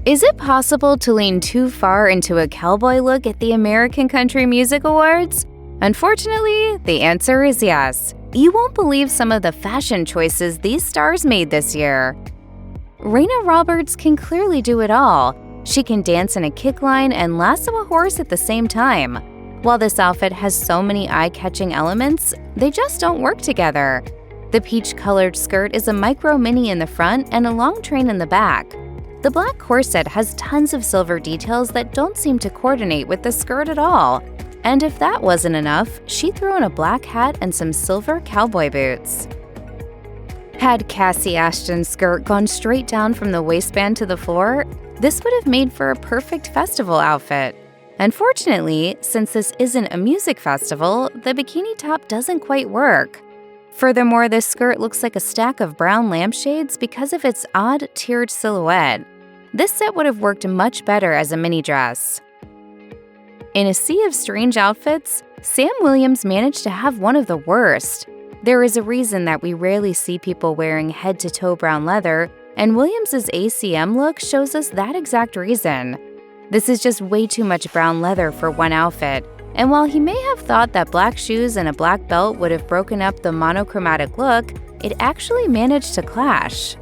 Is it possible to lean too far into a cowboy look at the American Country Music Awards? Unfortunately, the answer is yes. You won't believe some of the fashion choices these stars made this year. Reyna Roberts can clearly do it all. She can dance in a kick line and lasso a horse at the same time. While this outfit has so many eye-catching elements, they just don't work together. The peach-colored skirt is a micro-mini in the front and a long train in the back. The black corset has tons of silver details that don't seem to coordinate with the skirt at all. And if that wasn't enough, she threw in a black hat and some silver cowboy boots. Had Kassi Ashton's skirt gone straight down from the waistband to the floor, this would have made for a perfect festival outfit. Unfortunately, since this isn't a music festival, the bikini top doesn't quite work. Furthermore, this skirt looks like a stack of brown lampshades because of its odd, tiered silhouette. This set would have worked much better as a mini dress. In a sea of strange outfits, Sam Williams managed to have one of the worst. There is a reason that we rarely see people wearing head-to-toe brown leather, and Williams's ACM look shows us that exact reason. This is just way too much brown leather for one outfit, and while he may have thought that black shoes and a black belt would have broken up the monochromatic look, it actually managed to clash.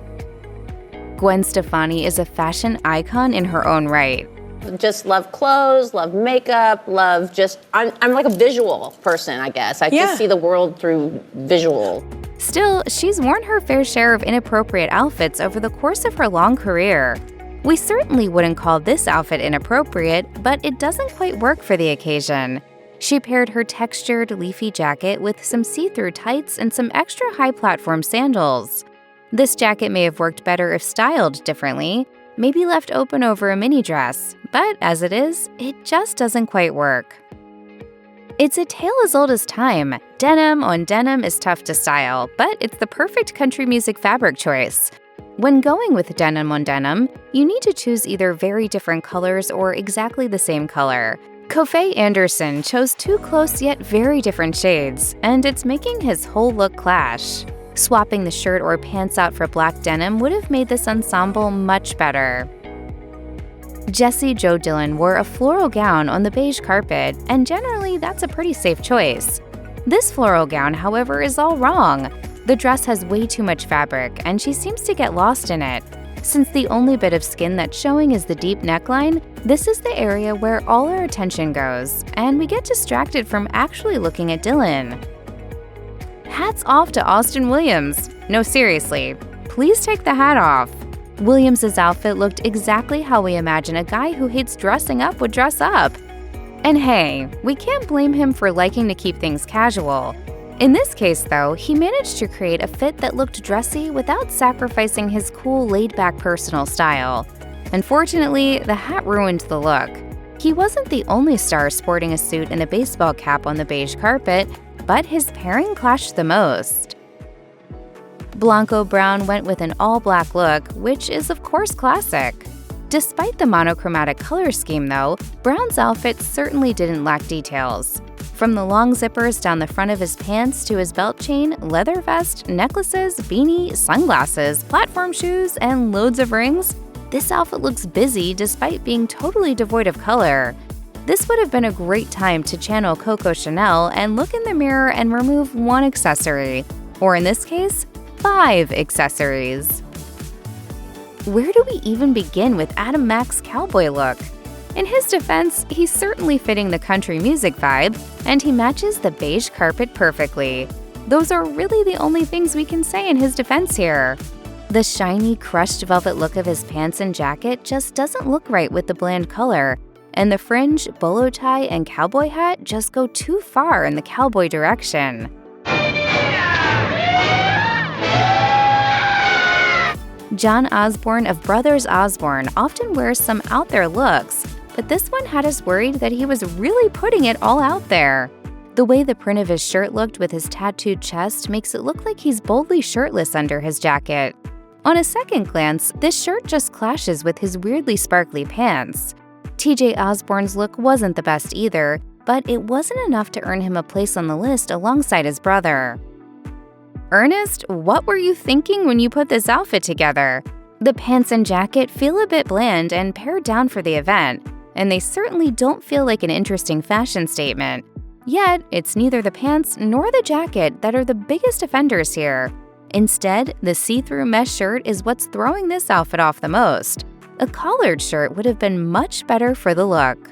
Gwen Stefani is a fashion icon in her own right. Just love clothes, love makeup, love just, I'm like a visual person, I guess. I just see the world through visual. Still, she's worn her fair share of inappropriate outfits over the course of her long career. We certainly wouldn't call this outfit inappropriate, but it doesn't quite work for the occasion. She paired her textured, leafy jacket with some see-through tights and some extra high platform sandals. This jacket may have worked better if styled differently, maybe left open over a mini dress, but as it is, it just doesn't quite work. It's a tale as old as time. Denim on denim is tough to style, but it's the perfect country music fabric choice. When going with denim on denim, you need to choose either very different colors or exactly the same color. Coffey Anderson chose two close yet very different shades, and it's making his whole look clash. Swapping the shirt or pants out for black denim would have made this ensemble much better. Jessie Jo Dillon wore a floral gown on the beige carpet, and generally that's a pretty safe choice. This floral gown, however, is all wrong. The dress has way too much fabric, and she seems to get lost in it. Since the only bit of skin that's showing is the deep neckline, this is the area where all our attention goes, and we get distracted from actually looking at Dillon. Hats off to Austin Williams. No, seriously, please take the hat off. Williams's outfit looked exactly how we imagine a guy who hates dressing up would dress up. And hey, we can't blame him for liking to keep things casual. In this case, though, he managed to create a fit that looked dressy without sacrificing his cool, laid-back personal style. Unfortunately, the hat ruined the look. He wasn't the only star sporting a suit and a baseball cap on the beige carpet, but his pairing clashed the most. Blanco Brown went with an all-black look, which is of course classic. Despite the monochromatic color scheme, though, Brown's outfit certainly didn't lack details. From the long zippers down the front of his pants to his belt chain, leather vest, necklaces, beanie, sunglasses, platform shoes, and loads of rings, this outfit looks busy despite being totally devoid of color. This would have been a great time to channel Coco Chanel and look in the mirror and remove one accessory, or in this case, 5 accessories. Where do we even begin with Adam Mack's cowboy look? In his defense, he's certainly fitting the country music vibe, and he matches the beige carpet perfectly. Those are really the only things we can say in his defense here. The shiny, crushed velvet look of his pants and jacket just doesn't look right with the bland color, and the fringe, bolo tie, and cowboy hat just go too far in the cowboy direction. John Osborne of Brothers Osborne often wears some out-there looks, but this one had us worried that he was really putting it all out there. The way the print of his shirt looked with his tattooed chest makes it look like he's boldly shirtless under his jacket. On a second glance, this shirt just clashes with his weirdly sparkly pants. TJ Osborne's look wasn't the best either, but it wasn't enough to earn him a place on the list alongside his brother. Ernest, what were you thinking when you put this outfit together? The pants and jacket feel a bit bland and pared down for the event, and they certainly don't feel like an interesting fashion statement. Yet, it's neither the pants nor the jacket that are the biggest offenders here. Instead, the see-through mesh shirt is what's throwing this outfit off the most. A collared shirt would have been much better for the look.